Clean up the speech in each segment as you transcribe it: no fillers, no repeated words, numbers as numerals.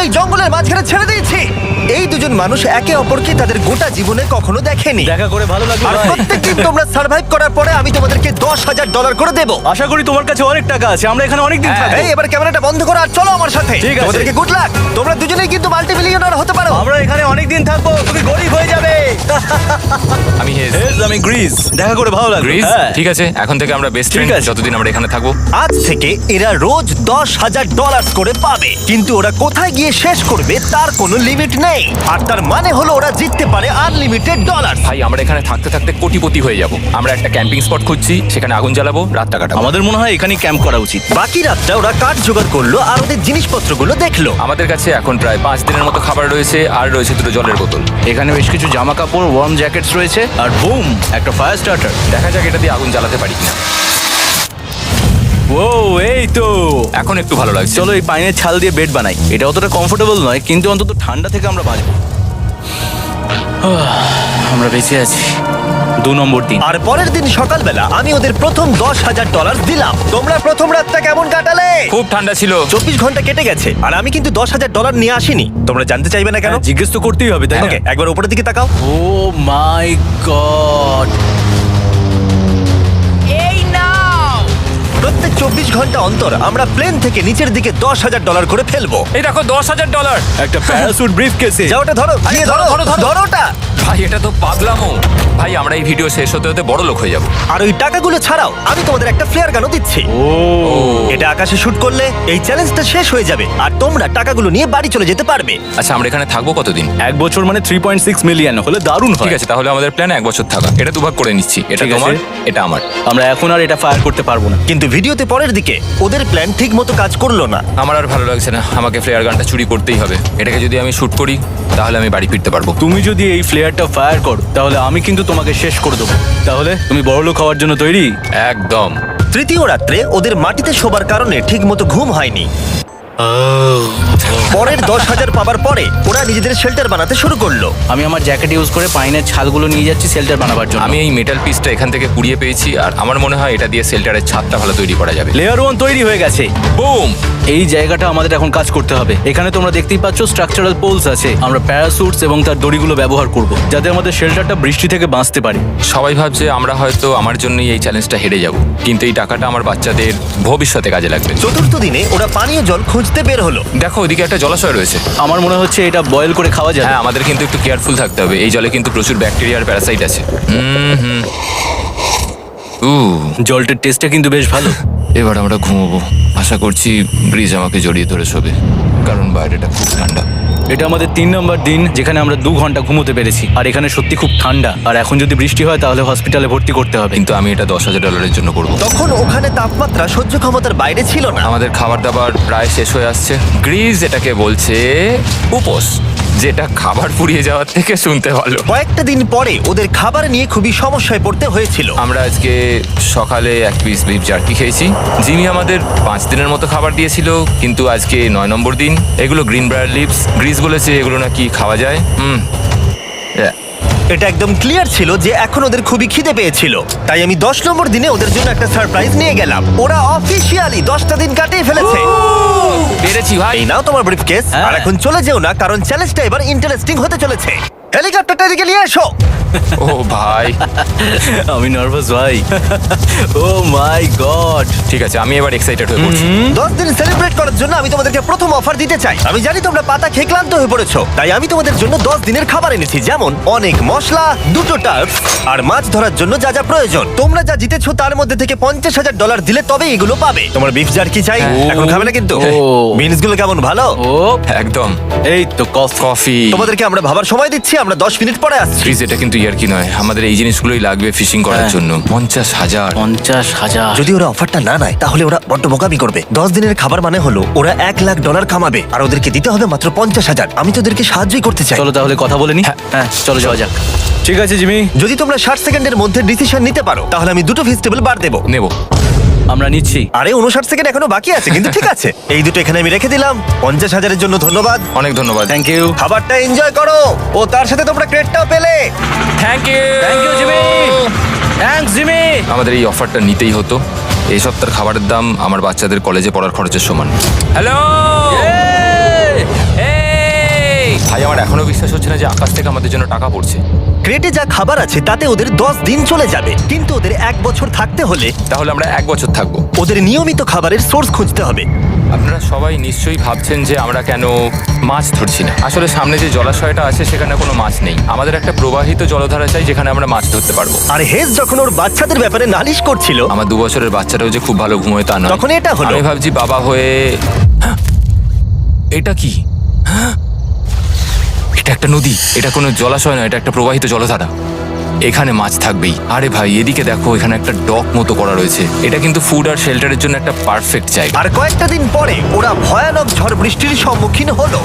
এই জঙ্গলের মাঝখানে ছেড়ে দিয়েছি। এই দুজন মানুষ একে অপরকে তাদের গোটা জীবনে কখনো দেখেনি। দেখা করে ভালো লাগলো আর ভাই। প্রত্যেকদিন তোমরা সার্ভাইভ করার পরে আমি তোমাদেরকে $10,000 করে দেবো। আশা করি তোমার কাছে অনেক টাকা আছে, আমরা এখানে অনেক দিন থাকবো। এই এবার ক্যামেরাটা বন্ধ করো আর চলো আমার সাথে। ঠিক আছে। তোমাদেরকে গুড লাক। তোমরা দুজনেই কিন্তু মাল্টিমিলিয়নার হতে পারো। আমরা এখানে অনেক দিন থাকবো, তুমি গরিব হয়ে যাবে। আমি হেজ। আমি গ্রিস। দেখা করে ভালো লাগলো। গ্রিস হ্যাঁ। ঠিক আছে, এখন থেকে আমরা বেস্ট ঠিক ফ্রেন্ড আছে। যতদিন আমরা এখানে থাকবো। আজ থেকে এরা রোজ $10,000 করে পাবে, কিন্তু ওরা কোথায় গিয়ে শেষ করবে তার কোনো লিমিট নেই। আর তার মানে হলো ওরা জিততে পারে আনলিমিটেড ডলার। ভাই আমরা এখানে থাকতে থাকতে কোটিপতি হয়ে যাব। আমরা একটা ক্যাম্পিং স্পট খুঁজছি, সেখানে আগুন জ্বালাবো, রাতটা কাটাবো। আমাদের মনে হয় এখানেই ক্যাম্প করা উচিত। বাকি রাতটা ওরা কাঠ জোগাড় করলো আর ওদের জিনিসপত্রগুলো দেখলো। আমাদের কাছে এখন প্রায় 5 দিনের মতো খাবার রয়েছে, আর রয়েছে 2 জলের বোতল। এখানে বেশ কিছু জামা কাপড়, ওয়ার্ম জ্যাকেটস রয়েছে, আর বুম, একটা ফায়ার স্টার্টার। দেখা যাক এটা দিয়ে আগুন জ্বালাতে পারি কিনা। ও এই তো। এখন একটু ভালো লাগছে। চলো এই পাইনের ছাল দিয়ে বেড বানাই। এটা অতটা কমফোর্টেবল নয়, কিন্তু অন্তত ঠান্ডা থেকে আমরা বাঁচবো। আমরা বেঁচে আছি। 2 নম্বর দিন। আর পরের দিন সকালবেলা আমি ওদের প্রথম $10,000 দিলাম। তোমরা প্রথম রাতটা কেমন কাটালে? খুব ঠান্ডা ছিল। 24 ঘন্টা কেটে গেছে আর আমি কিন্তু $10,000 নিয়ে আসিনি। তোমরা জানতে চাইবে না কেন? হ্যাঁ, জিজ্ঞেস তো করতেই হবে, তাই না? ওকে, একবার উপরের দিকে তাকাও। ও মাই গড। প্রত্যেক 24 ঘন্টা অন্তর আমরা প্লেন থেকে নিচের দিকে $10,000 করে ফেলবো। এই দেখো $10,000। একটা প্যারাসুট ব্রিফকেসে। যা ওটা ধরো, গিয়ে ধরো, ধরো ওটা। ভাই এটা তো পাগলামো। ভাই আমরা এই ভিডিও শেষ হতে হতে বড় লোক হয়ে যাব। আর ওই টাকাগুলো ছাড়াও আমি তোমাদের একটা ফ্লেয়ার গানও দিচ্ছি। ও এটা আকাশে শুট করলে এই চ্যালেঞ্জটা শেষ হয়ে যাবে আর তোমরা টাকাগুলো নিয়ে বাড়ি চলে যেতে পারবে। আচ্ছা আমরা এখানে থাকবো কতদিন? 1 বছর মানে 3.6 মিলিয়ন হলে দারুণ হয়। ঠিক আছে, তাহলে আমাদের প্ল্যান 1 বছর থাকা। এটা দুভাগ করে নিচ্ছি, এটা ঠিক আছে। তোমার, এটা আমার। আমরা এখন আর এটা ফায়ার করতে পারবো না। কিন্তু ভিডিওতে পরের দিকে ওদের প্ল্যান ঠিক মতো কাজ করলো না। আমার আর ভালো লাগছে না, আমাকে ফ্লেয়ার গানটা চুরি করতেই হবে। এটাকে যদি আমি শুট করি তাহলে আমি বাড়ি ফিরতে পারবো। তুমি যদি এই ফ্লেয়ারটা ফায়ার করো তাহলে আমি কিন্তু তোমাকে শেষ করে দেবো। তাহলে তুমি বড়লোক হওয়ার জন্য তৈরি? একদম। তৃতীয় রাত্রে ওদের মাটিতে শোবার কারণে ঠিক মতো ঘুম হয়নি। পরের 10,000 পাবার পরে ওরা নিজেদের শেল্টার বানাতে শুরু করলো। আমি আমার জ্যাকেট ইউজ করে পাইনের ছালগুলো নিয়ে যাচ্ছি শেল্টার বানাবার জন্য। আমি এই মেটাল পিসটা এখান থেকে কুড়িয়ে পেয়েছি, আর আমার মনে হয় এটা দিয়ে শেল্টারের ছাদটা ভালো তৈরি করা যাবে। লেয়ার 1 তৈরি হয়ে গেছে। বুম। এই জায়গাটা আমাদের এখন কাজ করতে হবে। এখানে তোমরা দেখতেই পাচ্ছ স্ট্রাকচারাল পোলস আছে। আমরা প্যারাসুটস এবং তার দড়িগুলো ব্যবহার করব যাতে আমাদের শেল্টারটা বৃষ্টি থেকে বাঁচতে পারি। সবাই ভাবছে আমরা হয়তো আমার জন্যই এই চ্যালেঞ্জটা হেরে যাব, কিন্তু এই টাকাটা আমার বাচ্চাদের ভবিষ্যতে কাজে লাগবে। চতুর্থ দিনে ওরা পানীয় জল খুঁজতে বের হলো। দেখো ওইদিকে একটা জলাশয় রয়েছে। আমার মনে হচ্ছে এটা বয়েল করে খাওয়া যাবে। হ্যাঁ, আমাদের কিন্তু একটু কেয়ারফুল থাকতে হবে। এই জলে কিন্তু প্রচুর ব্যাকটেরিয়া আর প্যারাসাইট আছে। জলটার টেস্টটা কিন্তু বেশ ভালো। এবার আমরা ঘুমোবো। আশা করছি ব্রিজ আমাকে জড়িয়ে ধরে শোবে, কারণ বাইরেটা খুব ঠান্ডা। এটা আমাদের 3 নম্বর দিন যেখানে আমরা 2 ঘন্টা ঘুমোতে পেরেছি। আর এখানে সত্যি খুব ঠান্ডা। আর এখন যদি বৃষ্টি হয় তাহলে হসপিটালে ভর্তি করতে হবে। কিন্তু আমি এটা $10,000 জন্য করব। তখন ওখানে তাপমাত্রা সহ্য ক্ষমতার বাইরে ছিল না। আমাদের খাবার দাবার প্রায় শেষ হয়ে আসছে। গ্রিজ এটাকে বলছে উপোস, যেটা খাবার পুড়িয়ে যাওয়ার থেকে শুনতে ভালো। কয়েকটা দিন পরে ওদের খাবার নিয়ে খুবই সমস্যায় পড়তে হয়েছিল। আমরা আজকে সকালে 1 পিস বিফ জার্কি খেয়েছি। জিমি আমাদের 5 দিনের মতো খাবার দিয়েছিল, কিন্তু আজকে 9 নম্বর দিন। এগুলো গ্রিন ব্রায়ার লিভস। গ্রিজ বলেছে এগুলো নাকি খাওয়া যায়। এটা একদম ক্লিয়ার ছিল যে এখন ওদের খুবই খিদে পেয়েছিল। তাই আমি 10 নম্বর দিনে ওদের জন্য একটা সারপ্রাইজ নিয়ে গেলাম। ওরা অফিসিয়ালি 10টা দিন কাটিয়ে ফেলেছে। পেরেছি ভাই। এই নাও তোমার ব্রিফকেস। হ্যাঁ। আর এখন চলে যেও না, কারণ চ্যালেঞ্জটা এবার ইন্টারেস্টিং হতে চলেছে। হেলিকপ্টারটা এদিকে নিয়ে এসো। ও ভাই, আমি নার্ভাস ভাই। ও মাই গড। ঠিক আছে, আমি এবার এক্সাইটেড হয়ে পড়ছি। 10 দিন সেলিব্রেট করার জন্য আমি তোমাদেরকে প্রথম অফার দিতে চাই। আমি জানি তোমরা পাতা খেয়ে ক্লান্ত হয়ে পড়েছো, তাই আমি তোমাদের জন্য 10 দিনের খাবার এনেছি, যেমন অনেক মশলা, 2টো টার্ফ আর মাছ ধরার জন্য যা যা প্রয়োজন। তোমরা যা জিতেছো তার মধ্যে থেকে $50,000 দিলে তবে এগুলো পাবে। তোমার বিফ জার্কি চাই? এখন খাবে না কিন্তু? ও। বিনস গুলো কেমন ভালো? ও একদম। এই তো কফি। তোমাদেরকে আমরা ভাবার সময় দিচ্ছি, আমরা 10 মিনিট পরে আসছি। ফ্রিজ, এটা কিন্তু ইয়ার কি নয়, আমাদের এই জিনিসগুলোই লাগবে ফিশিং করার হ্যাঁ। জন্য। 50,000। 50,000। যদি ওরা অফারটা না নেয় তাহলে ওরা বড্ড বোকামি করবে। 10 দিনের খাবার মানে হলো ওরা $1,00,000 কামাবে আর ওদেরকে দিতে হবে মাত্র 50,000। আমি তো ওদেরকে সাহায্যই করতে চাই। চলো তাহলে কথা বলে নি। হ্যাঁ চলো যাওয়া যাক। ঠিক আছে জিমি। যদি তোমরা 60 সেকেন্ডের মধ্যে ডিসিশন নিতে পারো তাহলে আমি 2টো ভেজিটেবল বার দেবো। নেব। আমরা নিচ্ছি। আরে 59 সেকেন্ড এখনো বাকি আছে, কিন্তু ঠিক আছে। এই দুটো এখানে আমি রেখে দিলাম। 50,000-এর জন্য ধন্যবাদ। অনেক ধন্যবাদ। Thank you. খাবারটা এনজয় করো। ও তার সাথে তোমরা ক্রেডটাও পেলে। Thank you. Thank you Jimmy. Thanks Jimmy. আমাদের এই অফারটা নিতেই হতো। এই সপ্তাহের খাবারের দাম আমার বাচ্চাদের কলেজে পড়ার খরচের সমান। হ্যালো। ভাই আমার এখনো বিশ্বাস হচ্ছে না যে আকাশ থেকে আমাদের জন্য টাকা পড়ছে। ক্রেটে যা খাবার আছে তাতে ওদের 10 দিন চলে যাবে, কিন্তু ওদের 1 বছর থাকতে হলে তাহলে আমরা 1 বছর থাকবো। ওদের নিয়মিত খাবারের সোর্স খুঁজতে হবে। আপনারা সবাই নিশ্চয়ই ভাবছেন যে আমরা কেন মাছ ধরছি না। আসলে সামনে যে জলাশয়টা আছে সেখানে কোনো মাছ নেই। আমাদের একটা প্রবাহিত জলধারা চাই যেখানে আমরা মাছ ধরতে পারবো। আর হেজ যখন ওর বাচ্চাদের ব্যাপারে নালিশ করছিল, আমার 2 বছরের বাচ্চাটাও যে খুব ভালো ঘুমোয় তা নয়। তখন এটা হলো। আমি ভাবছি বাবা হয়ে এটা কি? এটা একটা নদী, এটা কোনো জলাশয় নয়, এটা একটা প্রবাহিত জলধারা। এখানে মাছ থাকবেই। আরে ভাই এদিকে দেখো, এখানে একটা ডক মতো করা রয়েছে। এটা কিন্তু ফুড আর শেল্টারের জন্য একটা পারফেক্ট জায়গা। আর কয়েকটা দিন পরে ওরা ভয়ানক ঝড় বৃষ্টির সম্মুখীন হলো।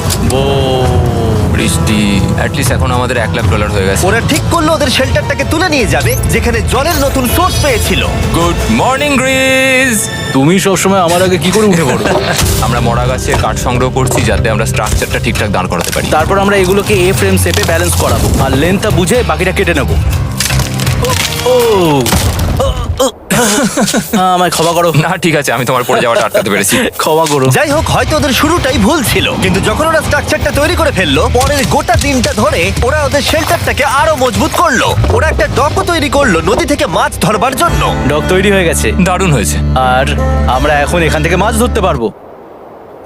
বৃষ্টি অ্যাটলিস্ট এখন আমাদের $1,00,000 হয়ে গেছে। ওরা ঠিক করলো ওদের শেল্টারটাকে তুলে নিয়ে যাবে, যেখানে জলের নতুন সোর্স পেয়েছিল। Good morning Greece. তুমি সবসময় আমার আগে কি করে উঠে পড়ো? আমরা মরা গাছে কাঠ সংগ্রহ করছি যাতে আমরা স্ট্রাকচারটা ঠিকঠাক দাঁড় করাতে পারি। তারপর আমরা এগুলোকে এ ফ্রেম শেপে ব্যালেন্স করাবো আর লেন্থটা বুঝে বাকিটা কেটে নেবো। আমায় ক্ষমা করো। না ঠিক আছে, আমি তোমার পড়ে যাওয়াটা আটকাতে পেরেছি। ক্ষমা করো। যাই হোক, হয়তো ওদের শুরুটাই ভুল ছিল, কিন্তু যখন ওরা স্ট্রাকচারটা তৈরি করে ফেললো, পরের গোটা দিনটা ধরে ওরা ওদের শেল্টারটাকে আরো মজবুত করলো। ওরা একটা ডকও তৈরি করলো নদী থেকে মাছ ধরবার জন্য। ডক তৈরি হয়ে গেছে দারুণ হয়েছে। আর আমরা এখন এখান থেকে মাছ ধরতে পারবো।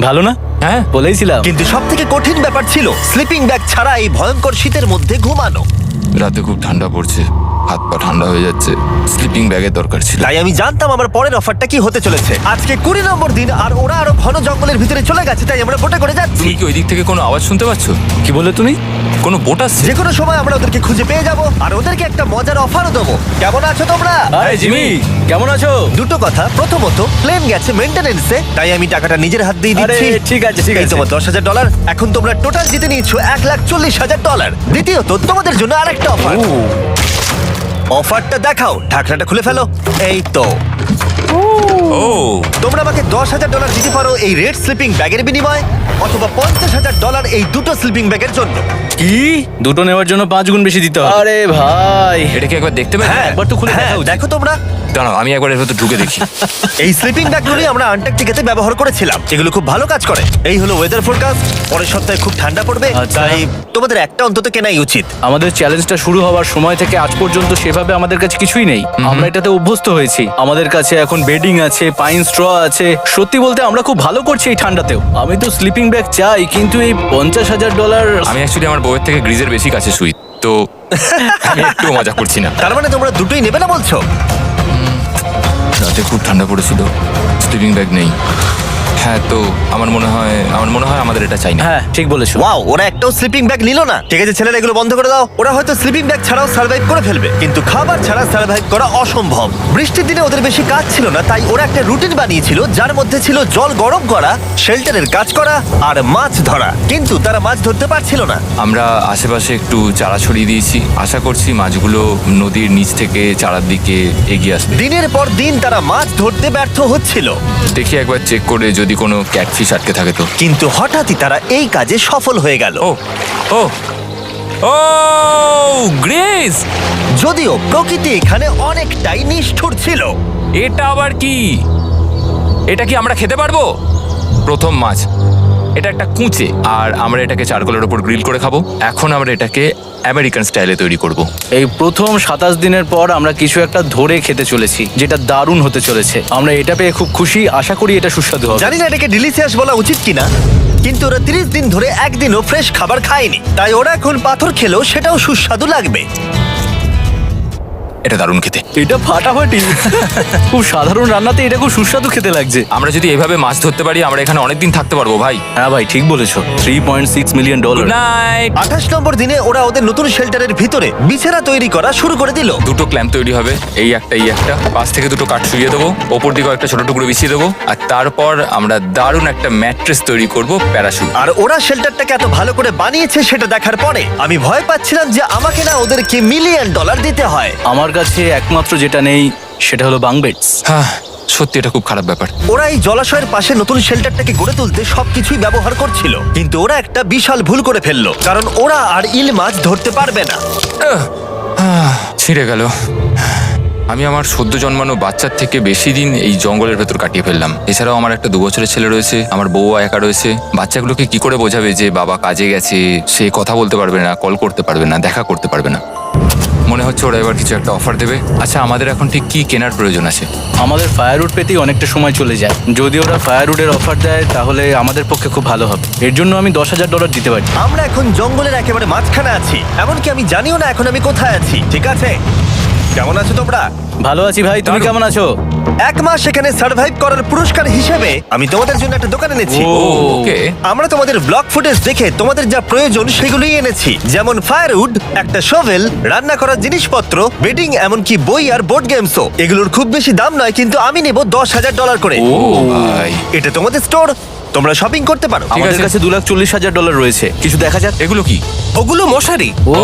ভালো না? হ্যাঁ বলেইছিলাম। কিন্তু সব থেকে কঠিন ব্যাপার ছিল স্লিপিং ব্যাগ ছাড়া এই ভয়ঙ্কর শীতের মধ্যে ঘুমানো। রাতে খুব ঠান্ডা পড়ছে, হাত পা ঠান্ডা হয়ে যাচ্ছে। স্লিপিং ব্যাগের দরকার ছিল। তাই আমি জানতাম আমার পরের অফারটা কি হতে চলেছে। আজকে 20 নম্বর দিন, আর ওরা আরো ঘন জঙ্গলের ভিতরে চলে গেছে, তাই আমরা বোটে করে যাচ্ছি। তুমি কি ওই দিক থেকে কোনো আওয়াজ শুনতে পাচ্ছ? কি বলে তুমি? কোনো বোট আসছে? যে কোনো সময় আমরা ওদেরকে খুঁজে পেয়ে যাব, আর ওদেরকে একটা মজার অফারও দেবো। কেমন আছো তোমরা? আরে জিমি, কেমন আছো? দুটো কথা। প্রথমত, প্লেন গেছে মেইনটেনেন্সে, তাই আমি টাকাটা নিজের হাত দিয়ে আরে দিচ্ছি। ঠিক আছে ঠিক এই আছে। তোমার $10,000। এখন তোমরা টোটাল জিতে নিয়েছো $1,40,000। দ্বিতীয়ত, তোমাদের জন্য আরেকটা অফার। অফারটা দেখাও, ঢাকনাটা খুলে ফেলো। এই তো। ও তোমরা আমাকে $10,000 দিতে পারো এই রেড স্লিপিং ব্যাগের বিনিময়ে, অথবা $50,000 এই দুটো স্লিপিং ব্যাগের জন্য। কি? দুটো নেওয়ার জন্য 5 গুণ বেশি দিতে হবে? আরে ভাই, এটা কি একবার দেখতে পারি? একবার তো খুলে দেখা উচিত। দেখো তোমরা। দাঁড়াও আমি একবার এর ভেতর ঢুকে দেখি। এই স্লিপিং ব্যাগগুলি আমরা আন্টার্কটিকাতে ব্যবহার করেছিলাম। এগুলো খুব ভালো কাজ করে। এই হলো ওয়েদার ফোরকাস্ট। পরের সপ্তাহে খুব ঠান্ডা পড়বে, আচ্ছা। তাই তোমাদের একটা অন্তত কেনাই উচিত। আমাদের চ্যালেঞ্জটা শুরু হওয়ার সময় থেকে আজ পর্যন্ত সেভাবে আমাদের কাছে কিছুই নেই। আমরা এটাতে অভ্যস্ত হয়েছি। আমাদের কাছে এখন বেডিং আছে, পাইন স্ট্র আছে। সত্যি বলতে আমরা খুব ভালো করছি এই ঠান্ডাতেও। আমি তো স্লিপিং ব্যাগ চাই, কিন্তু এই $50,000। আমি অ্যাকচুয়ালি আমার বউয়ের থেকে গ্রিজের বেশি কাছে শুই, তো আমি একটু মজা করছি না। তার মানে তোমরা দুটোই নেবে না বলছো? রাতে খুব ঠান্ডা পড়েছিল, স্লিপিং ব্যাগ নেই। হ্যাঁ, তো আমার মনে হয় আমাদের এটা চাই না। হ্যাঁ ঠিক বলেছো। ওয়াও, ওরা একটাও স্লিপিং ব্যাগ নিল না। ঠিক আছে ছেলেরা, এগুলো বন্ধ করে দাও। ওরা হয়তো স্লিপিং ব্যাগ ছাড়াও সার্ভাইভ করে ফেলবে, কিন্তু খাবার ছাড়া সার্ভাইভ করা অসম্ভব। বৃষ্টির দিনে ওদের বেশি কাজ ছিল না, তাই ওরা একটা রুটিন বানিয়েছিল যার মধ্যে ছিল জল গরম করা, শেল্টারের কাজ করা আর মাছ ধরা। কিন্তু তারা মাছ ধরতে পারছিল না। আমরা আশেপাশে একটু চারা ছড়িয়ে দিয়েছি, আশা করছি মাছগুলো নদীর নিচ থেকে চারার দিকে এগিয়ে আসবে। দিনের পর দিন তারা মাছ ধরতে ব্যর্থ হচ্ছিল, দেখি একবার চেক করে যদি কোনো ক্যাটফিশ আটকে থাকে তো। কিন্তু হঠাৎই তারা এই কাজে সফল হয়ে গেল। ও ও ও গ্রেস, যদিও প্রকৃতি এখানে অনেকটাই নিষ্ঠুর ছিল। এটা আবার কি? এটা কি আমরা খেতে পারবো? প্রথম মাছ। এটা একটা কুঁচে, আর আমরা এটাকে চারকোলের ওপর গ্রিল করে খাবো। এখন আমরা এটাকে আমেরিকান স্টাইলে তৈরি করব। এই প্রথম 27 দিনের পর আমরা কিছু একটা ধরে খেতে চলেছি, যেটা দারুণ হতে চলেছে। আমরা এটা পেয়ে খুব খুশি, আশা করি এটা সুস্বাদু হবে। জানি না এটাকে ডিলিশিয়াস বলা উচিত কিনা, কিন্তু ওরা 30 দিন ধরে একদিনও ফ্রেশ খাবার খায়নি, তাই ওরা এখন পাথর খেলেও সেটাও সুস্বাদু লাগবে। এটা দারুণ খেতে। এটা ফাটাফাটি। খুব সাধারণ রান্নাতে এটা খুব সুস্বাদু খেতে লাগছে। আমরা যদি এভাবে মাছ ধরতে পারি আমরা এখানে অনেকদিন থাকতে পারবো ভাই। হ্যাঁ ভাই ঠিক বলেছো। $3.6 মিলিয়ন। নাইট। 28 নম্বর দিনে ওরা ওদের নতুন শেল্টারের ভিতরে বিছানা তৈরি করা শুরু করে দিল। দুটো ক্ল্যাম্প তৈরি হবে, এই একটা পাশ থেকে দুটো কাঠ শুইয়ে দেবো, ওপর দিকে একটা ছোট টুকরো বিছিয়ে দেবো, আর তারপর আমরা দারুণ একটা ম্যাট্রেস তৈরি করব, প্যারাশুট। আর ওরা শেল্টারটাকে এত ভালো করে বানিয়েছে সেটা দেখার পরে আমি ভয় পাচ্ছিলাম যে আমাকে না ওদেরকে $1 মিলিয়ন দিতে হয়। আমার কাছে একমাত্র যেটা নেই সেটা হলো বাঙ্ক বেডস। হ্যাঁ সত্যি এটা খুব খারাপ ব্যাপার। ওরা এই জলাশয়ের পাশে নতুন শেল্টারটাকে গড়ে তুলতে সবকিছুই ব্যবহার করছিল, কিন্তু ওরা একটা বিশাল ভুল করে ফেললো, কারণ ওরা আর ইল মাছ ধরতে পারবে না। ছিঁড়ে গেল। আমি আমার সদ্য জন্মানো বাচ্চার থেকে বেশি দিন এই জঙ্গলের ভেতর কাটিয়ে ফেললাম। এছাড়াও আমার একটা 2 বছরের ছেলে রয়েছে, আমার বউ একা রয়েছে। বাচ্চাগুলোকে কি করে বোঝাবে যে বাবা কাজে গেছে, সে কথা বলতে পারবে না, কল করতে পারবে না, দেখা করতে পারবে না। মনে হচ্ছে ওরা এবার কিছু একটা অফার দেবে। আচ্ছা, আমাদের এখন ঠিক কি কেনার প্রয়োজন আছে? আমাদের ফায়ারউড পেতেই অনেকটা সময় চলে যায়। যদি ওরা ফায়ারউডের অফার দেয় তাহলে আমাদের পক্ষে খুব ভালো হবে। এর জন্য আমি $10,000 দিতে পারি। আমরা এখন জঙ্গলের একেবারে মাঝখানে আছি, এমনকি আমি জানিও না এখন আমি কোথায় আছি। ঠিক আছে, কেমন আছো তোমরা? ভালো আছি ভাই, তুমি কেমন আছো? 1 মাস এখানে সার্ভাইভ করার পুরস্কার হিসেবে আমি তোমাদের জন্য একটা দোকান এনেছি। ও। ওকে। আমরা তোমাদের ব্লগ ফুটেজ দেখে তোমাদের যা প্রয়োজন সেগুলোই এনেছি, যেমন ফায়ারউড, একটা শোভেল, রান্না করার জিনিসপত্র, বেডিং, এমনকি বই আর বোর্ড গেমসও। এগুলোর খুব বেশি দাম নয়, কিন্তু আমি নেব $10,000 করে। ও ভাই, এটা তোমাদের স্টোর, তোমরা শপিং করতে পারো। ঠিক আমাদের আছে। কাছে $2,40,000 রয়েছে, কিছু দেখা যাক। এগুলো কি? ওগুলো মশারি। ও,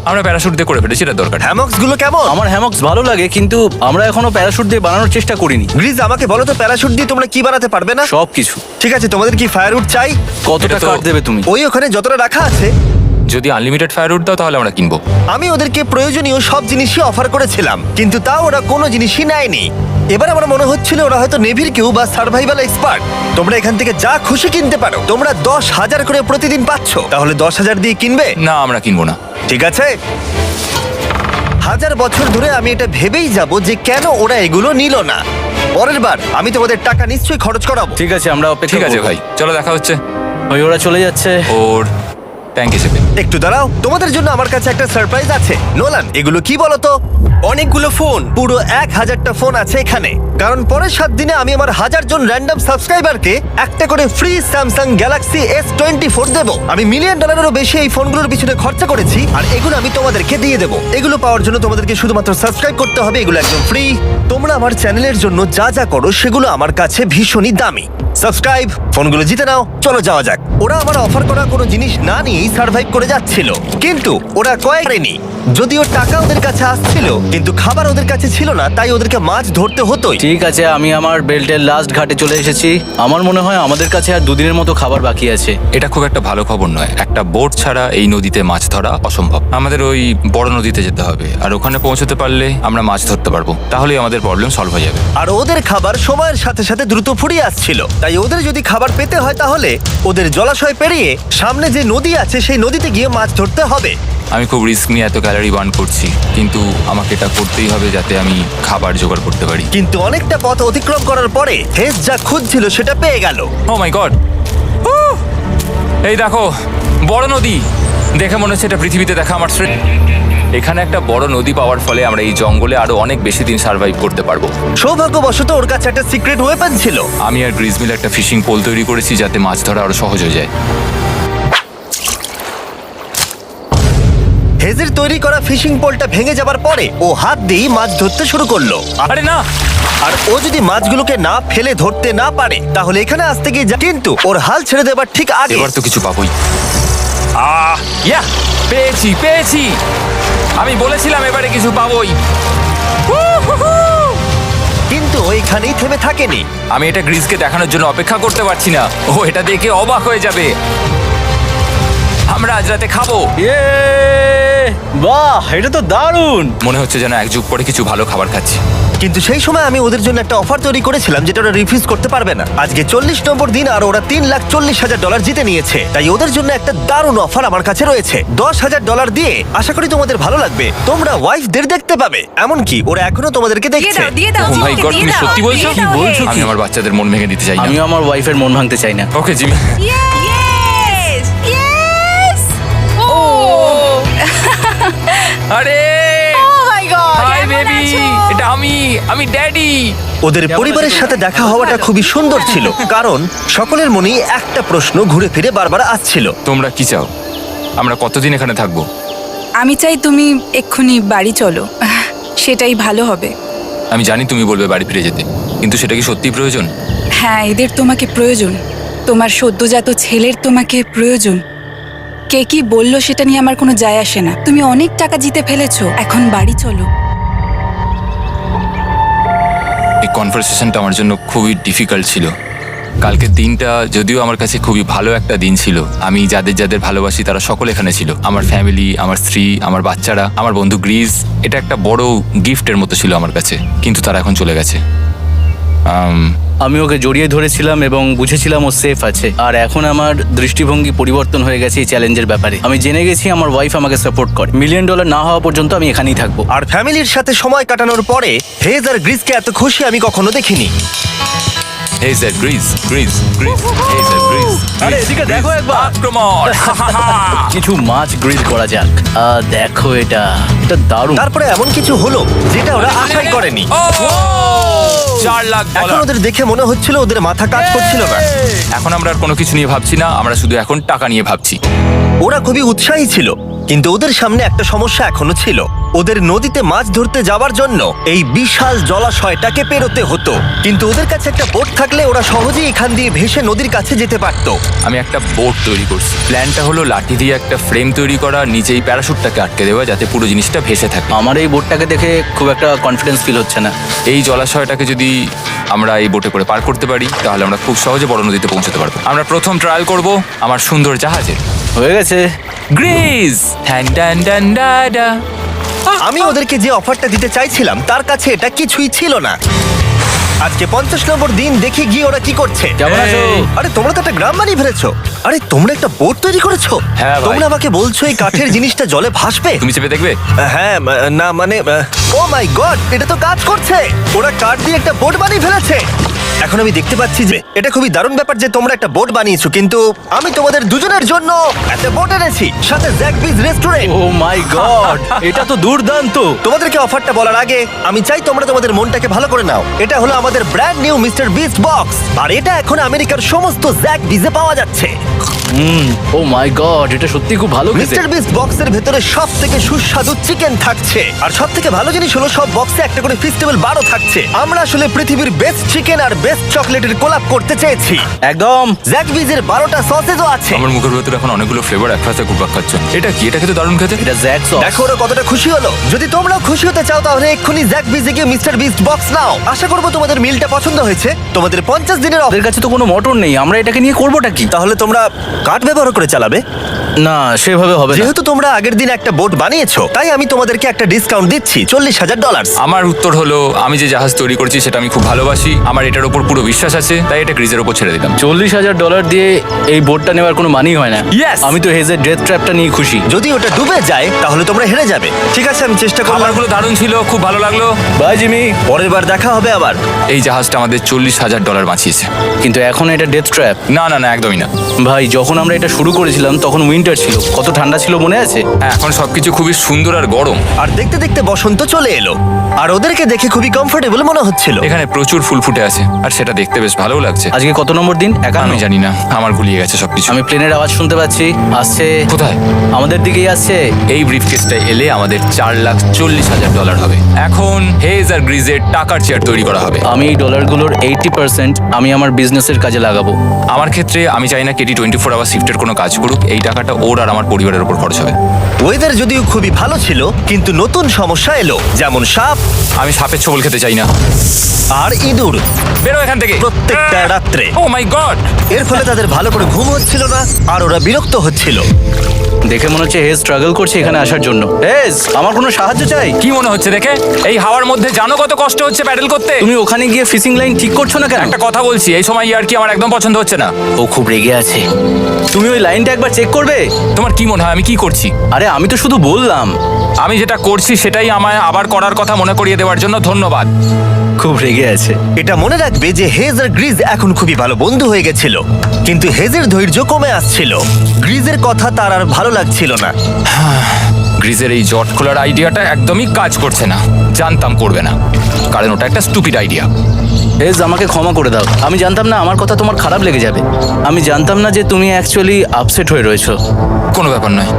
আমরা প্যারাশুট দিয়ে করে ফেলেছি, এটা দরকার। হ্যামক্স গুলো কেমন? আমার হ্যামক্স ভালো লাগে, কিন্তু আমরা এখনো প্যারাশুট দিয়ে বানানোর চেষ্টা করিনি। গ্রিজ, আমাকে বলো তো প্যারাশুট দিয়ে তোমরা কি বানাতে পারবে না? সব কিছু। ঠিক আছে, তোমাদের কি ফায়ারউড চাই? কতটা এটা তো- কাট দেবে তুমি? ওই ওখানে যতটা রাখা আছে। যদি আনলিমিটেড ফায়ারউড দাও তাহলে আমরা কিনবো। আমি ওদেরকে প্রয়োজনীয় সব জিনিসই অফার করেছিলাম, কিন্তু তাও ওরা কোনো জিনিসই নেয়নি। এবার আমার মনে হচ্ছিল ওরা হয়তো নেভির কেউ বা সার্ভাইভাল এক্সপার্ট। তোমরা এখান থেকে যা খুশি কিনতে পারো। তোমরা 10,000 করে প্রতিদিন পাচ্ছ, তাহলে 10,000 দিয়ে কিনবে? না, আমরা কিনবো না। ঠিক আছে। 1000 বছর ধরে আমি এটা ভেবেই যাব যে কেন ওরা এগুলো নিল না। পরের বার আমি তোমাদের টাকা নিশ্চয়ই খরচ করাবো। ঠিক আছে, আমরা অপেক্ষা ঠিক আছে করব। ভাই, চলো দেখা হচ্ছে। ওই ওরা চলে যাচ্ছে। ওর ট্যাঙ্ক হিসেবে। একটু দাঁড়াও, তোমাদের জন্য আমার কাছে একটা সারপ্রাইজ আছে। নোলান, এগুলো কি বলো তো? অনেকগুলো ফোন, পুরো 1000টা ফোন আছে এখানে। কারণ পরের 7 দিনে আমি আমার 1000 জন র্যান্ডম সাবস্ক্রাইবারকে একটা করে ফ্রি স্যামসাং গ্যালাক্সি S24 দেবো। আমি $1 মিলিয়নেরও বেশি এই ফোনগুলোর পিছনে খরচা করেছি, আর এগুলো আমি তোমাদেরকে দিয়ে দেবো। এগুলো পাওয়ার জন্য তোমাদেরকে শুধুমাত্র সাবস্ক্রাইব করতে হবে, এগুলো একদম ফ্রি। তোমরা আমার চ্যানেলের জন্য যা যা করো সেগুলো আমার কাছে ভীষণই দামি। সাবস্ক্রাইব, ফোনগুলো জিতে নাও। চলো যাওয়া যাক। ওরা আমার অফার করা কোনো জিনিস না নিয়েই সার্ভাইভ করে যাচ্ছিল, কিন্তু ওরা কয়েকদিনই, যদিও টাকা ওদের কাছে আসছিল কিন্তু খাবার ওদের কাছে ছিল না, তাই ওদেরকে মাছ ধরতে হতোই। ঠিক আছে, আমি আমার বেল্টের লাস্ট ঘাটে চলে এসেছি। আমার মনে হয় আমাদের কাছে আর 2 দিনের মতো খাবার বাকি আছে। এটা খুব একটা ভালো খবর নয়। একটা বোট ছাড়া এই নদীতে মাছ ধরা অসম্ভব। আমাদের ওই বড় নদীতে যেতে হবে, আর ওখানে পৌঁছতে পারলে আমরা মাছ ধরতে পারবো। তাহলেই আমাদের প্রবলেম সলভ হয়ে যাবে। আর ওদের খাবার সময়ের সাথে সাথে দ্রুত ফুরিয়ে আসছিল, তাই ওদের যদি খাবার পেতে হয় তাহলে ওদের জলাশয় পেরিয়ে সামনে যে নদী আছে সেই নদীতে গিয়ে মাছ ধরতে হবে। আমি খুব রিস্ক নিয়ে এত ক্যালোরি বার্ন করছি, কিন্তু আমাকে এটা করতেই হবে যাতে আমি খাবার জোগাড় করতে পারি। কিন্তু অনেকটা পথ অতিক্রম করার পরে হেস যা খুঁজছিল সেটা পেয়ে গেল। ও মাই গড, এই দেখো বড় নদী। দেখে মনে হচ্ছে এটা পৃথিবীতে দেখা আমার শ্রেষ্ঠ। এখানে একটা বড় নদী পাওয়ার ফলে আমরা এই জঙ্গলে আরো অনেক বেশি দিন সার্ভাইভ করতে পারবো। সৌভাগ্যবশত ওর কাছে একটা সিক্রেট ওয়েপন ছিল। আমি আর গ্রিজ মিল একটা ফিশিং পোল তৈরি করেছি যাতে মাছ ধরা আরো সহজ হয়ে যায়। হেজের তৈরি করা ফিশিং পোলটা ভেঙে যাবার পরে ও হাত দিয়ে মাছ ধরতে শুরু করলো। আরে না, আর ও যদি মাছগুলোকে না ফেলে ধরতে না পারে তাহলে এখানে আসতে গিয়ে কিন্তু ওর হাল ছেড়ে দেবার ঠিক আগে এবার তো কিছু পাবোই। ইয়া, পেয়েছি পেয়েছি। আমি বলেছিলাম এবারে কিছু পাবোই। কিন্তু ও এখানেই থেমে থাকেনি। আমি এটা গ্রিজকে দেখানোর জন্য অপেক্ষা করতে পারছি না। ও এটা দেখে অবাক হয়ে যাবে। আমরা আজ রাতে খাবো। ইয়ে, বাহ, এটা তো দারুণ। মনে হচ্ছে যেন এক যুগ পরে কিছু ভালো খাবার খাচ্ছি। কিন্তু সেই সময় আমি ওদের জন্য একটা অফার তৈরি করেছিলাম যেটা ওরা রিফিউজ করতে পারবে না। আজকে 40 নম্বর দিন আর ওরা $3,40,000 জিতে নিয়েছে, তাই ওদের জন্য একটা দারুণ অফার আমার কাছে রয়েছে। $10,000 দিয়ে আশা করি তোমাদের ভালো লাগবে। তোমরা ওয়াইফদের দেখতে পাবে, এমনকি ওরা এখনো তোমাদেরকে দেখছে। দিয়ে দাও ও মাই গড, তুমি সত্যি বলছো? কি বলছো? আমি আমার বাচ্চাদের মন ভেঙে দিতে চাই না। আমিও আমার ওয়াইফের মন ভাঙতে চাই না। Okay Jimmy. ইয়েস ইয়েস ও আরে ও মাই গড হাই বেবি, এটা আমি ড্যাডি। ওদের পরিবারের সাথে দেখা হওয়াটা খুবই সুন্দর ছিল, কারণ সকলের মনেই একটা প্রশ্ন ঘুরে ফিরে বারবার আসছিল। তোমরা কি চাও? আমরা কতদিন এখানে থাকবো? আমি চাই তুমি এক্ষুনি বাড়ি চলো, সেটাই ভালো হবে। আমি জানি তুমি বলবে বাড়ি ফিরে যেতে, কিন্তু সেটা কি সত্যি প্রয়োজন? হ্যাঁ, এদের তোমাকে প্রয়োজন। তোমার সদ্যজাত ছেলের তোমাকে প্রয়োজন। কে কি বললো সেটা নিয়ে আমার কোনো যায় আসে না। তুমি অনেক টাকা জিতে ফেলেছো, এখন বাড়ি চলো। এই কনভারসেশনটা আমার জন্য খুবই ডিফিকাল্ট ছিল, কালকের দিনটা যদিও আমার কাছে খুবই ভালো একটা দিন ছিল। আমি যাদের যাদের ভালোবাসি তারা সকলে এখানে ছিল, আমার ফ্যামিলি, আমার স্ত্রী, আমার বাচ্চারা, আমার বন্ধু গ্রিস। এটা একটা বড় গিফটের মতো ছিল আমার কাছে, কিন্তু তারা এখন চলে গেছে। আমি ওকে জড়িয়ে ধরেছিলাম এবং বুঝেছিলাম ও সেফ আছে। আর এখন আমার দৃষ্টিভঙ্গি পরিবর্তন হয়ে গেছে এই চ্যালেঞ্জের ব্যাপারে। আমি জেনে গেছি আমার ওয়াইফ আমাকে সাপোর্ট করে। $1 মিলিয়ন না হওয়া পর্যন্ত আমি এখানেই থাকবো। আর ফ্যামিলির সাথে সময় কাটানোর পরে হেজ আর গ্রিসকে এত খুশি আমি কখনো দেখিনি। Hey sir, Greece Greece Greece, hey sir, Greece. আরে এদিকে দেখো একবার। আক্রমণ! কিছু মাছ গ্রিল করা যাক। দেখো এটা দারুণ। তারপরে এমন কিছু হলো যেটা ওরা আশাই করেনি। ও! 4 লাখ এখন ডলার। ওদের দেখে মনে হচ্ছিল ওদের মাথা কাজ করছিল না। এখন আমরা আর কোনো কিছু নিয়ে ভাবছি না, আমরা শুধু এখন টাকা নিয়ে ভাবছি। ওরা খুবই উৎসাহী ছিল, কিন্তু ওদের সামনে একটা সমস্যা এখনো ছিল। ওদের নদীতে মাছ ধরতে যাওয়ার জন্য এই বিশাল জলাশয়টাকে পেরোতে হতো, কিন্তু ওদের কাছে একটা বোট থাকলে ওরা সহজেই এখান দিয়ে ভেসে নদীর কাছে যেতে পারতো। আমি একটা বোট তৈরি করছি। প্ল্যানটা হলো লাঠি দিয়ে একটা ফ্রেম তৈরি করা, নিচেই প্যারাশুটটাকে আটকে দেওয়া, যাতে পুরো জিনিসটা ভেসে থাকে। আমার এই বোটটাকে দেখে খুব একটা কনফিডেন্স ফিল হচ্ছে না। এই জলাশয়টাকে যদি আমরা এই বোটে করে পার করতে পারি তাহলে আমরা খুব সহজে বড় নদীতে পৌঁছতে পারবো। আমরা প্রথম ট্রায়াল করব আমার সুন্দর জাহাজে। হয়ে গেছে। গ্রিস! ড্যান ড্যান ড্যান ডা ডা। আমি ওদেরকে যে অফারটা দিতে চাইছিলাম তার কাছে এটা কিছুই ছিল না। আজকে 50 নম্বর দিন, দেখি গিয়ে ওরা কি করছে। কেমন আছো? আরে তোমরা তো একটা গ্রাম বানিয়ে ফেলেছো। আরে তোমরা একটা বোট তৈরি করেছো? হ্যাঁ ভাই। তোমরা আমাকে বলছো এই কাঠের জিনিসটা জলে ভাসবে? তুমি চেপে দেখবে? হ্যাঁ, না মানে ও মাই গড, এটা তো কাজ করছে। ওরা কাঠ দিয়ে একটা বোট বানিয়ে ফেলেছে। এখন আমি দেখতে পাচ্ছি যে এটা খুবই দারুণ ব্যাপার যে তোমরা একটা বোট বানিয়েছো, কিন্তু আমি তোমাদের দুজনের জন্য একটা বোট এনেছি, সাথে জ্যাকবিজ রেস্টুরেন্ট। ও মাই গড, এটা তো দুর্দান্ত। তোমাদেরকে অফারটা বলার আগে আমি চাই তোমরা তোমাদের মনটাকে ভালো করে নাও। এটা হলো আমাদের brand new Mr Beast box, আর এটা এখন আমেরিকার সমস্ত জ্যাক বিজে পাওয়া যাচ্ছে। ও মাই গড, এটা সত্যি খুব ভালো খেতে। মিস্টার বিস্ট বক্সের ভেতরে সব থেকে সুস্বাদু চিকেন থাকছে, আর সব থেকে ভালো জিনিস হলো সব বক্সে একটা করে ফেস্টিভ্যাল বারও থাকছে। আমরা আসলে পৃথিবীর বেস্ট চিকেন আর বেস্ট চকলেটের কোলাপ করতে চেয়েছি। একদম। জ্যাক বিজের 12টা সসেজও আছে। আমার মুখের ভেতরে এখন অনেকগুলো ফ্লেভার একসাথে ঘুরপাক খাচ্ছে। এটা কি? এটা খেতে দারুণ খেতে। এটা জ্যাক সস। দেখো ওরা কতটা খুশি হলো। যদি তোমরাও খুশি হতে চাও তাহলে এক্ষুনি জ্যাক বিজে গিয়ে মিস্টার বিস্ট বক্স নাও। আশা করবো তোমাদের মিলটা পছন্দ হয়েছে। তোমাদের 50 দিনের ওদের কাছে তো কোনো মোটর নেই, আমরা এটাকে নিয়ে করবোটা কি? তাহলে তোমরা কাঠ ব্যবহার করে চালাবে। না, সেভাবে হবে না। যেহেতু তোমরা আগের দিন একটা বোট বানিয়েছো, তাই আমি তোমাদেরকে একটা ডিসকাউন্ট দিচ্ছি, $40,000। আমার উত্তর হলো আমি যে জাহাজ তৈরি করছি সেটা আমি খুব ভালোবাসি, আমার এটার উপর পুরো বিশ্বাস আছে, তাই এটা গ্রিজের উপর ছেড়ে দিলাম। $40,000 দিয়ে এই বোটটা নেওয়ার কোনো মানেই হয় না। Yes! আমি তো হেজের ডেথ ট্র্যাপটা নিয়ে খুশি। যদি ওটা ডুবে যায় তাহলে তোমরা হেরে যাবে। ঠিক আছে, আমি চেষ্টা করলাম। খাবারগুলো দারুণ ছিল, খুব ভালো লাগলো। Bye Jimmy. পরের বার দেখা হবে আবার। এই জাহাজটা আমাদের $40,000 বাঁচিয়েছে। কিন্তু এখন এটা ডেথ ট্র্যাপ। না না না, একদমই না। ভাই, যখন আমরা এটা শুরু করেছিলাম তখন উইন্টার ছিল, কত ঠান্ডা ছিল মনে আছে? হ্যাঁ, এখন সবকিছু খুবই সুন্দর আর গরম। আর দেখতে দেখতে বসন্ত চলে এলো, আর ওদেরকে দেখে খুবই কমফোর্টেবল মনে হচ্ছিল। এখানে প্রচুর ফুল ফুটে আছে আর সেটা দেখতে বেশ ভালো লাগছে। আজকে কত নম্বর দিন? 51। আমি জানি না, আমার গুলিয়ে গেছে সবকিছু। আমি প্লেনের আওয়াজ শুনতে পাচ্ছি, আসছে। কোথায়? আমাদের দিকেই আসছে। এই ব্রিফকেসটা এলে আমাদের $4,40,000 হবে। এখন হেজ আর গ্রিজের টাকার চেয়ার তৈরি করা হবে। আমি এই ডলারগুলোর 80% আমি আমার বিজনেসের কাজে লাগাবো। আমার ক্ষেত্রে আমি চাই না কেটি 24 আওয়ার শিফটের কোনো কাজ করুক। এই টাকাটা ওর আর আমার পরিবারের উপর খরচ হবে। ওয়েদার যদিও খুবই ভালো ছিল, কিন্তু নতুন সমস্যা এলো, যেমন সাপ আমি সাপের ছোবল খেতে চাই না। আর ইঁদুর বেরো এখান থেকে প্রত্যেকটা রাত্রে। ও মাই গড! এর ফলে তাদের ভালো করে ঘুম হচ্ছিল না, আর ওরা বিরক্ত হচ্ছিল। দেখে মনে হচ্ছে হেজ স্ট্রাগল করছে এখানে আসার জন্য। হেজ, আমার কোনো সাহায্য চাই? কি মনে হচ্ছে দেখে? এই হাওয়ার মধ্যে জানো কত কষ্ট হচ্ছে প্যাডেল করতে? তুমি ওখানে গিয়ে ফিশিং লাইন ঠিক করছো না কেন? একটা কথা বলছি, এই সময় আর কি আমার একদম পছন্দ হচ্ছে না। ও খুব রেগে আছে। তুমি ওই লাইনটা একবার চেক করবে? তোমার কি মনে হয় আমি কি করছি? আরে আমি তো শুধু বললাম। আমি যেটা করছি সেটাই আমায় আবার করার কথা মনে করিয়ে দেওয়ার জন্য ধন্যবাদ। খুব রেগে আছে। এটা মনে রাখবে যে হেজ আর গ্রিজ এখন খুবই ভালো বন্ধু হয়ে গেছিল, কিন্তু হেজের ধৈর্য কমে আসছিল। গ্রিজের কথা তার আর ভালো লাগছিল না। গ্রিজের এই জট খোলার আইডিয়াটা একদমই কাজ করছে না। জানতাম করবে না, কারণ ওটা একটা স্টুপিড আইডিয়া। হেজ, আমাকে ক্ষমা করে দাও। আমি জানতাম না আমার কথা তোমার খারাপ লেগে যাবে। আমি জানতাম না যে তুমি অ্যাকচুয়ালি আপসেট হয়ে রয়েছো। কোনো ব্যাপার নয়।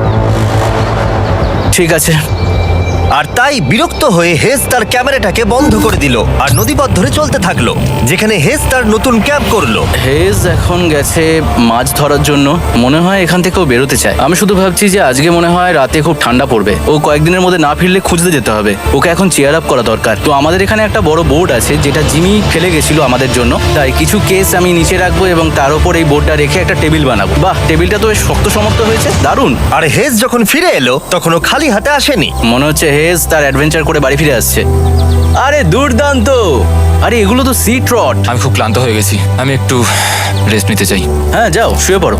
ঠিক আছে। আর তাই বিরক্ত হয়ে হেজ তার ক্যামেরাটাকে বন্ধ করে দিল আর নদীপথ ধরে চলতে থাকলো, যেখানে হেজ তার নতুন ক্যাম্প করলো। হেজ এখন গেছে মাছ ধরার জন্য, মনে হয় এখান থেকেও বেরোতে চায়। আমি শুধু ভাবছি যে আজকে মনে হয় রাতে খুব ঠান্ডা পড়বে, ও কয়েকদিনের মধ্যে না ফিরলে খুঁজতে যেতে হবে। ওকে এখন চেয়ার আপ করা দরকার। তো আমাদের এখানে একটা বড় বোর্ড আছে যেটা জিমি ফেলে গেছিল আমাদের জন্য, তাই কিছু কেস আমি নিচে রাখবো এবং তার উপর এই বোর্ডটা রেখে একটা টেবিল বানাবো। বাহ, টেবিলটা তো বেশ শক্ত সমর্থ হয়েছে, দারুণ। আর হেজ যখন ফিরে এলো তখন ও খালি হাতে আসেনি। মনে হচ্ছে হেজ তার অ্যাডভেঞ্চার করে বাড়ি ফিরে আসছে। আরে দুর্দান্ত! আরে এগুলো তো সি ট্রট। আমি খুব ক্লান্ত হয়ে গেছি, আমি একটু রেস্ট নিতে চাই। হ্যাঁ যাও শুয়ে পড়ো।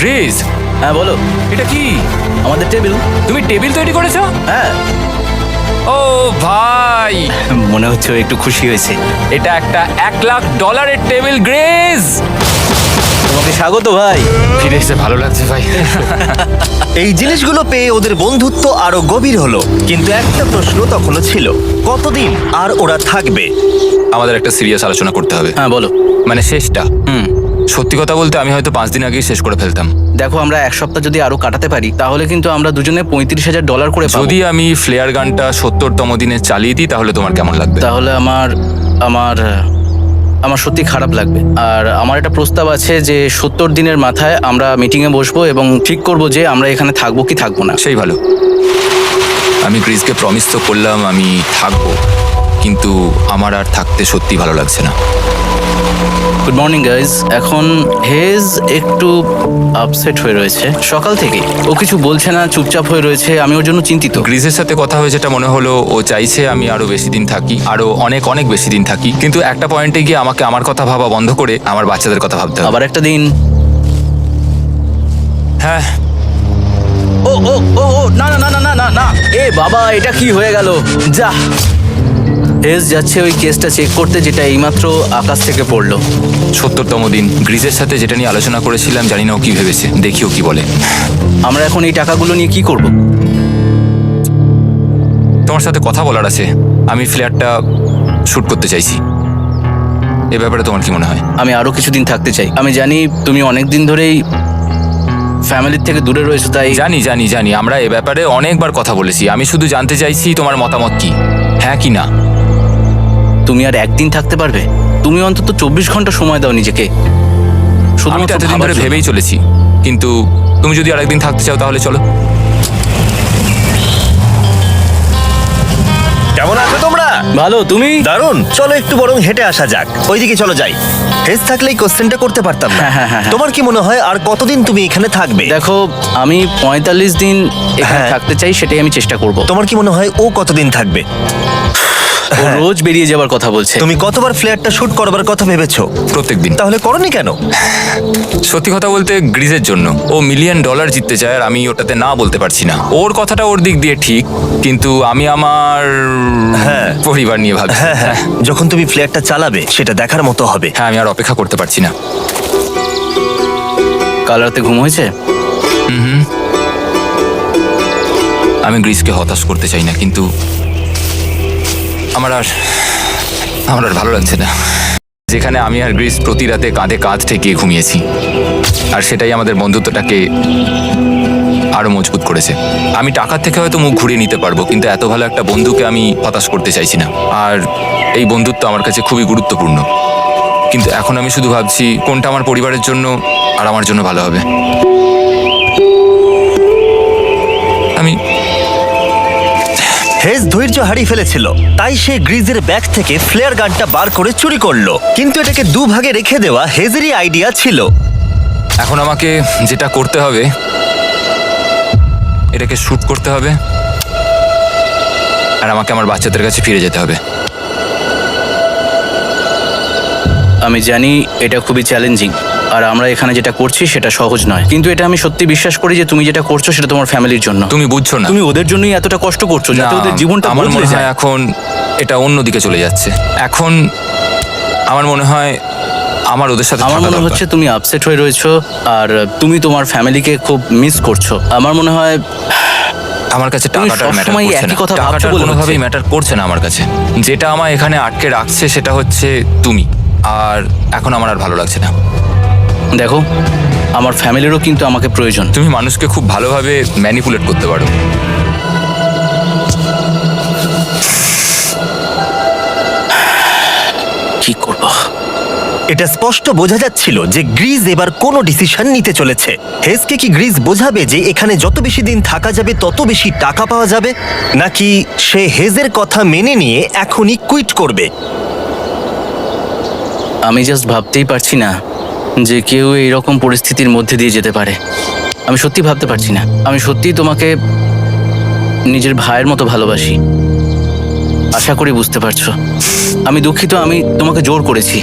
গ্রেস, হ্যাঁ বলো। এটা কি? আমাদের টেবিল। তুমি টেবিল তৈরি করেছো? হ্যাঁ, ও ভাই, মনে হচ্ছে ও একটু খুশি হয়েছে। এটা একটা $1,00,000 টেবিল। গ্রেস, তোমাকে স্বাগত ভাই। ফিরে এসে ভালো লাগছে ভাই। এই জিনিসগুলো পেয়ে ওদের বন্ধুত্ব আরো গভীর হলো, কিন্তু একটা প্রশ্ন তখনও ছিল, কতদিন আর ওরা থাকবে? আমাদের একটা সিরিয়াস আলোচনা করতে হবে, হ্যাঁ বলো। মানে শেষটা। সত্যি কথা বলতে আমি হয়তো 5 দিন আগেই শেষ করে ফেলতাম। দেখো, আমরা এক সপ্তাহ যদি আরো কাটাতে পারি তাহলে কিন্তু আমরা দুজনে $35,000 করে পাবো। যদি আমি ফ্লেয়ার গানটা 70তম দিনে চালিয়ে দিই তাহলে তোমার কেমন লাগবে? তাহলে আমার সত্যি খারাপ লাগবে। আর আমার একটা প্রস্তাব আছে যে 70 দিনের মাথায় আমরা মিটিংয়ে বসবো এবং ঠিক করব যে আমরা এখানে থাকবো কি থাকবো না। সেই ভালো। আমি গ্রিসকে প্রমিস তো করলাম আমি থাকবো, কিন্তু আমার আর থাকতে সত্যি ভালো লাগছে না। Good morning guys. এখন হেজ একটু আপসেট হয়ে রয়েছে সকাল থেকে। ও কিছু বলছে না, চুপচাপ হয়ে রয়েছে। আমি ওর জন্য চিন্তিত। গ্রিসের সাথে কথা হয়ে যেটা মনে হলো, ও চাইছে আমি আরো বেশি দিন থাকি, আরো অনেক অনেক বেশি দিন থাকি, কিন্তু একটা পয়েন্টে গিয়ে আমাকে আমার কথা ভাবা বন্ধ করে আমার বাচ্চাদের কথা ভাবতে হবে। আবার একটা দিন। হ্যাঁ, ও ও ও ও না না না না না না না, এ বাবা, এটা কি হয়ে গেল? যা, হেজ যাচ্ছে ওই কেসটা চেক করতে যেটা এইমাত্র আকাশ থেকে পড়লো। 70তম দিন। গ্রিসের সাথে যেটা নিয়ে আলোচনা করেছিলাম, জানি না ও কি ভেবেছে, দেখি ও কি বলে। আমরা এখন এই টাকাগুলো নিয়ে কি করব? তোমার সাথে কথা বলার আছে। আমি ফ্ল্যাটটা শুট করতে চাইছি, এ ব্যাপারে তোমার কি মনে হয়? আমি আরো কিছুদিন থাকতে চাই। আমি জানি তুমি অনেক দিন ধরেই ফ্যামিলির থেকে দূরে রয়েছো, তাই জানি জানি জানি, আমরা এ ব্যাপারে অনেকবার কথা বলেছি। আমি শুধু জানতে চাইছি তোমার মতামত কি, হ্যাঁ কি না। তুমি আর একদিন থাকতে পারবে? তুমি অন্তত 24 ঘন্টা সময় দাও নিজেকে। আমি তো শুধুমাত্র এতদিন ভাবার ধরে জন্য। ভেবেই চলেছি, কিন্তু তুমি যদি আরেকদিন থাকতে চাও তাহলে চলো। কেমন আছো তোমরা? ভালো, তুমি? দারুণ। চলো একটু বরং হেঁটে আসা যাক, ওইদিকে চলো যাই। হেজ থাকলেই কোশ্চেনটা করতে পারতাম না। হ্যাঁ। তোমার কি মনে হয় আর কতদিন তুমি এখানে থাকবে? দেখো, আমি 45 দিন এখানে হ্যাঁ। থাকতে চাই, সেটাই আমি চেষ্টা করব। তোমার কি মনে হয় ও কতদিন থাকবে? ও রোজ বেরিয়ে যাবার কথা বলছে। তুমি কতবার ফ্ল্যাটটা শুট করবার কথা ভেবেছো? প্রত্যেকদিন। তাহলে করনি কেন? সত্যি কথা বলতে গ্রিজের জন্য। ও $1,000,000 জিততে চায় আর আমি ওটাতে না বলতে পারছি না। ওর কথাটা ওর দিক দিয়ে ঠিক, কিন্তু আমি আমার হ্যাঁ। পরিবার নিয়ে ভাবছি। হ্যাঁ, যখন তুমি ফ্ল্যাটটা চালাবে সেটা দেখার মতো হবে। হ্যাঁ, আমি আর অপেক্ষা করতে পারছি না। কাল রাতে ঘুম হয়েছে? আমি গ্রিসকে হতাশ করতে চাই না, কিন্তু আমার আর ভালো লাগছে না। যেখানে আমি আর গ্রিস প্রতি রাতে কাঁধে কাঁধ ঠেকিয়ে ঘুমিয়েছি, আর সেটাই আমাদের বন্ধুত্বটাকে আরো মজবুত করেছে। আমি টাকার থেকে হয়তো মুখ ঘুরিয়ে নিতে পারবো, কিন্তু এত ভালো একটা বন্ধুকে আমি হতাশ করতে চাইছি না। আর এই বন্ধুত্ব আমার কাছে খুবই গুরুত্বপূর্ণ, কিন্তু এখন আমি শুধু ভাবছি কোনটা আমার পরিবারের জন্য আর আমার জন্য ভালো হবে। আমি হেজ ধৈর্য হারিয়ে ফেলেছিল, তাই সে গ্রিজের ব্যাগ থেকে ফ্লেয়ার গানটা বার করে চুরি করলো। কিন্তু এটাকে দুভাগে রেখে দেওয়া হেজেরই আইডিয়া ছিল। এখন আমাকে যেটা করতে হবে, এটাকে শুট করতে হবে, আর আমাকে আমার বাচ্চাদের কাছে ফিরে যেতে হবে। আমি জানি এটা খুবই চ্যালেঞ্জিং, আর আমরা এখানে যেটা করছি সেটা সহজ নয়, কিন্তু এটা আমি সত্যি বিশ্বাস করি যে তুমি যেটা করছো সেটা তোমার ফ্যামিলির জন্য। তুমি বুঝছো না, তুমি ওদের জন্যই এতটা কষ্ট করছো যাতে না, ওদের জীবনটা আমার বদলে মনে হয় যায়। এখন এটা অন্যদিকে চলে যাচ্ছে। এখন আমার মনে হয় আমার ওদের সাথে আমার থাকা মনে দরকার। হচ্ছে তুমি আপসেট হয়ে রয়েছো আর তুমি তোমার ফ্যামিলিকে খুব মিস করছো। আমার মনে হয় আমার কাছে তুমি টাকাটা ম্যাটার সবসময় করছে একই না। কথা ভাবছো টাকাটা বলে কোনোভাবেই হচ্ছে। ম্যাটার করছে না আমার কাছে। যেটা আমার এখানে আটকে রাখছে সেটা হচ্ছে তুমি, আর এখন আমার আর ভালো লাগছে না। দেখো, আমার ফ্যামিলিরও কিন্তু আমাকে প্রয়োজন। তুমি মানুষকে খুব ভালোভাবে ম্যানিপুলেট করতে পারো। কি করব? এটা স্পষ্ট বোঝা যাচ্ছিল যে গ্রিজ এবার কোনো ডিসিশন নিতে চলেছে। হেজকে কি গ্রিজ বোঝাবে যে এখানে যত বেশি দিন থাকা যাবে তত বেশি টাকা পাওয়া যাবে, নাকি সে হেজের কথা মেনে নিয়ে এখনই কুইট করবে? আমি জাস্ট ভাবতেই পারছি না যে কেউ এইরকম পরিস্থিতির মধ্যে দিয়ে যেতে পারে। আমি সত্যি ভাবতে পারছি না। আমি সত্যিই তোমাকে নিজের ভাইয়ের মতো ভালোবাসি। আশা করি বুঝতে পারছো। আমি দুঃখিত, আমি তোমাকে জোর করেছি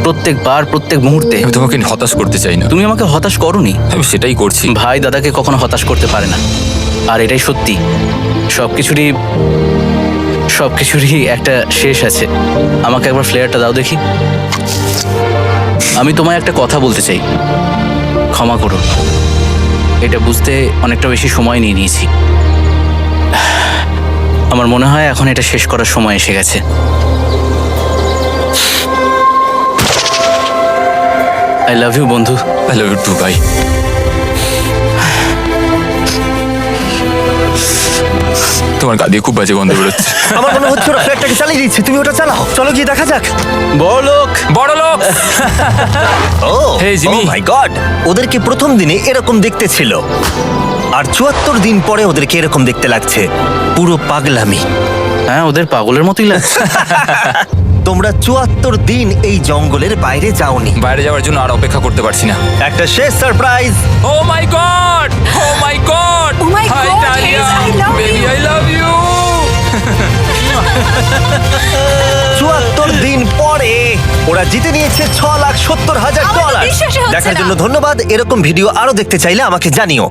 প্রত্যেকবার, প্রত্যেক মুহূর্তে। আমি তোমাকে হতাশ করতে চাই না। তুমি আমাকে হতাশ করোনি। আমি সেটাই করছি। ভাই দাদাকে কখনো হতাশ করতে পারে না, আর এটাই সত্যি। সবকিছুরই একটা শেষ আছে। আমাকে একবার ফ্লেয়ারটা দাও দেখি। আমি তোমায় একটা কথা বলতে চাই, ক্ষমা করো। এটা বুঝতে অনেকটা বেশি সময় নিয়ে নিয়েছি। আমার মনে হয় এখন এটা শেষ করার সময় এসে গেছে। আই লাভ ইউ বন্ধু। আই লাভ ইউ টু ভাই। তোমার গা দিয়ে খুব বাজে গন্ধ বেরোচ্ছে। আমার মনে হচ্ছে ওরা ফ্ল্যাটটাকে চালিয়ে দিচ্ছে, তুমি ওটা চালাও। চলো গিয়ে দেখা যাক। বড়লোক। বড় লোক। ও Hey, Jimmy. মাই গড, ওদেরকে প্রথম দিনে এরকম দেখতে ছিল, আর ৭৪ দিন পরে ওদেরকে এরকম দেখতে লাগছে। পুরো পাগলামি। হ্যাঁ, ওদের পাগলের মতোই লাগছে। তোমরা ৭৪ দিন এই জঙ্গলের বাইরে যাওনি। বাইরে যাওয়ার জন্য আর অপেক্ষা করতে পারছি না। একটা শেষ surprise. Oh my God, oh my God, Oh my God, Hayes, I love baby you. I love you. ৭৪ দিন পরে ওরা জিতে নিয়েছে $৬,৭০,০০০। আমার তো বিশ্বাসই হচ্ছে দেখার না। জন্য ধন্যবাদ। এরকম ভিডিও আরো দেখতে চাইলে আমাকে জানিও।